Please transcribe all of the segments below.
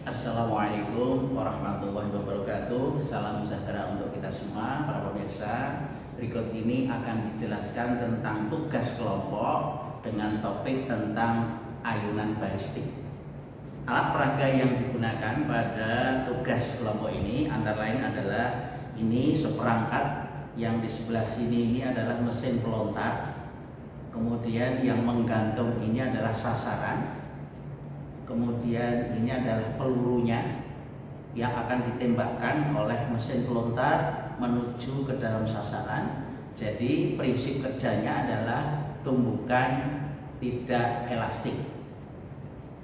Assalamualaikum warahmatullahi wabarakatuh. Salam sejahtera untuk kita semua para pemirsa. Berikut ini akan dijelaskan tentang tugas kelompok dengan topik tentang ayunan balistik. Alat peraga yang digunakan pada tugas kelompok ini antara lain adalah ini seperangkat, yang di sebelah sini ini adalah mesin pelontar. Kemudian yang menggantung ini adalah sasaran. Kemudian ini adalah pelurunya yang akan ditembakkan oleh mesin pelontar menuju ke dalam sasaran. Jadi prinsip kerjanya adalah tumbukan tidak elastik.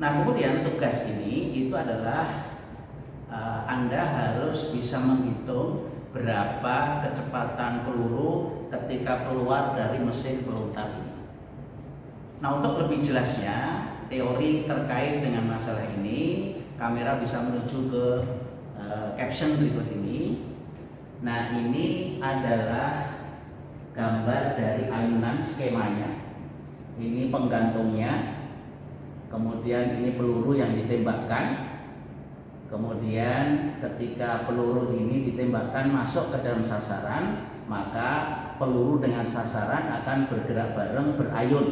Nah, kemudian tugas ini itu adalah Anda harus bisa menghitung berapa kecepatan peluru ketika keluar dari mesin pelontar ini. Nah, untuk lebih jelasnya teori terkait dengan masalah ini, kamera bisa menuju ke caption berikut ini. Nah, ini adalah gambar dari ayunan skemanya. Ini penggantungnya, kemudian ini peluru yang ditembakkan. Kemudian ketika peluru ini ditembakkan masuk ke dalam sasaran, maka peluru dengan sasaran akan bergerak bareng, berayun,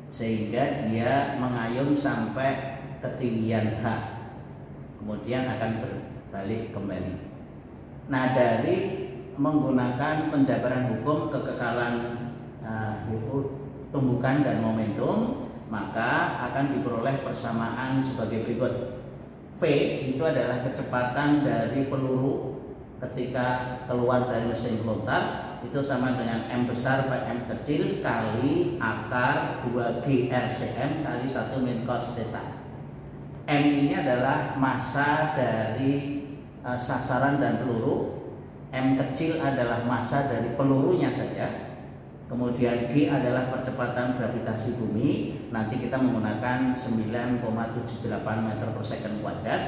sehingga dia mengayun sampai ketinggian H, kemudian akan berbalik kembali. Nah, dari menggunakan penjabaran hukum kekekalan tumbukan dan momentum, maka akan diperoleh persamaan sebagai berikut. V itu adalah kecepatan dari peluru ketika keluar dari mesin pelontar, itu sama dengan M besar per M kecil kali akar 2G RCM kali 1 min cos theta. M ini adalah massa dari sasaran dan peluru. M kecil adalah massa dari pelurunya saja. Kemudian G adalah percepatan gravitasi bumi. Nanti kita menggunakan 9,78 meter per second kuadrat.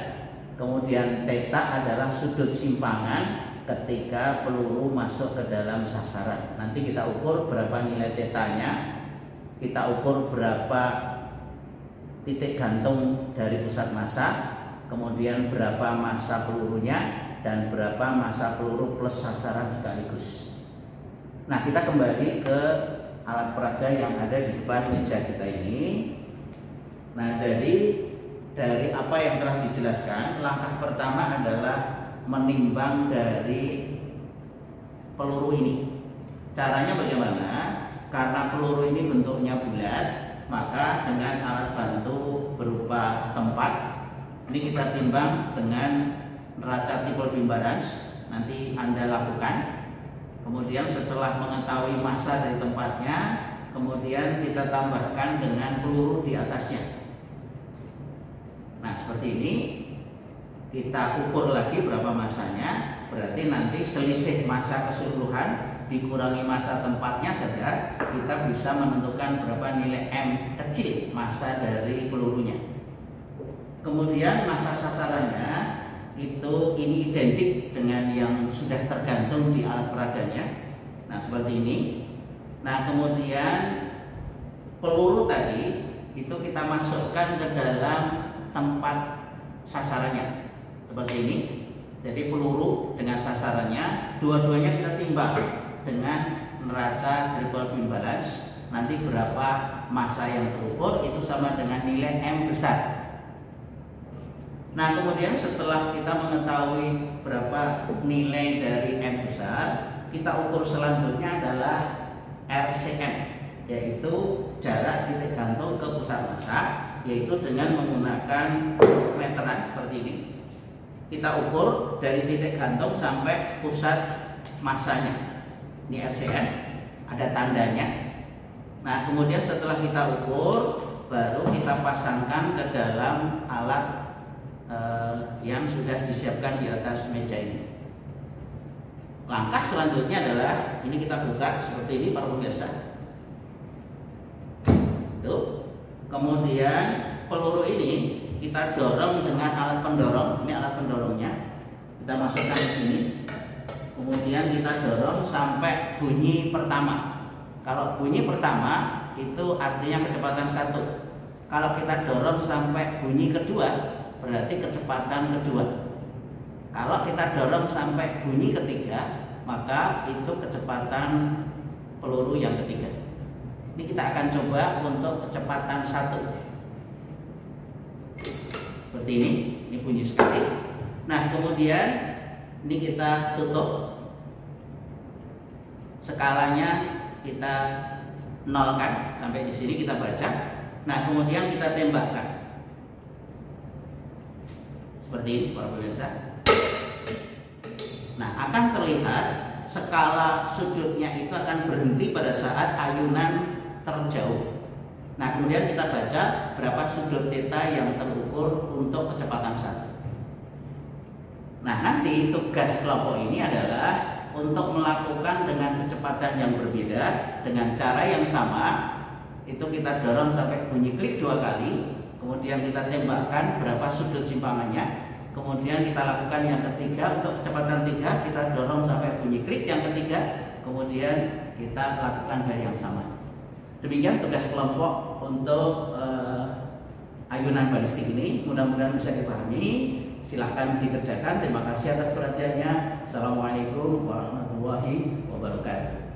Kemudian theta adalah sudut simpangan ketika peluru masuk ke dalam sasaran. Nanti kita ukur berapa nilai tetanya, kita ukur berapa titik gantung dari pusat massa, kemudian berapa massa pelurunya, dan berapa massa peluru plus sasaran sekaligus. Nah, kita kembali ke alat peraga yang ada di depan meja kita ini. Nah, dari apa yang telah dijelaskan, langkah pertama adalah menimbang dari peluru ini. Caranya bagaimana? Karena peluru ini bentuknya bulat, maka dengan alat bantu berupa tempat, ini kita timbang dengan neraca triple beam balance. Nanti Anda lakukan. Kemudian setelah mengetahui massa dari tempatnya, kemudian kita tambahkan dengan peluru di atasnya. Nah, seperti ini. Kita ukur lagi berapa massanya. Berarti nanti selisih massa keseluruhan dikurangi massa tempatnya saja, kita bisa menentukan berapa nilai M kecil massa dari pelurunya. Kemudian massa sasarannya itu ini identik dengan yang sudah tergantung di alat peraganya. Nah, seperti ini. Nah, kemudian peluru tadi itu kita masukkan ke dalam tempat sasarannya seperti ini. Jadi peluru dengan sasarannya, dua-duanya kita timbang dengan neraca triple beam balance. Nanti berapa massa yang terukur itu sama dengan nilai M besar. Nah, kemudian setelah kita mengetahui berapa nilai dari M besar, kita ukur selanjutnya adalah RCM, yaitu jarak titik gantung ke pusat massa, yaitu dengan menggunakan meteran seperti ini. Kita ukur dari titik gantung sampai pusat massanya. Ini RCM, ada tandanya. Nah, kemudian setelah kita ukur, baru kita pasangkan ke dalam alat yang sudah disiapkan di atas meja ini. Langkah selanjutnya adalah ini kita buka seperti ini para pemirsa. Tuh. Kemudian peluru ini kita dorong dengan alat pendorong. Ini alat pendorongnya. Kita masukkan ke sini. Kemudian kita dorong sampai bunyi pertama. Kalau bunyi pertama itu artinya kecepatan 1. Kalau kita dorong sampai bunyi kedua, berarti kecepatan kedua. Kalau kita dorong sampai bunyi ketiga, maka itu kecepatan peluru yang ketiga. Ini kita akan coba untuk kecepatan 1. Seperti ini bunyi sekali. Nah, kemudian ini kita tutup. Skalanya kita nolkan sampai di sini kita baca. Nah, kemudian kita tembakkan. Seperti ini para pemirsa. Nah, akan terlihat skala sudutnya itu akan berhenti pada saat ayunan terjauh. Nah, kemudian kita baca berapa sudut theta yang terukur untuk kecepatan 1. Nah, nanti tugas kelompok ini adalah untuk melakukan dengan kecepatan yang berbeda dengan cara yang sama. Itu kita dorong sampai bunyi klik 2 kali, kemudian kita tembakkan berapa sudut simpangannya. Kemudian kita lakukan yang ketiga untuk kecepatan 3, kita dorong sampai bunyi klik yang ketiga, kemudian kita lakukan hal yang sama. Demikian tugas kelompok untuk ayunan balistik ini. Mudah-mudahan bisa dipahami. Silahkan dikerjakan. Terima kasih atas perhatiannya. Assalamualaikum warahmatullahi wabarakatuh.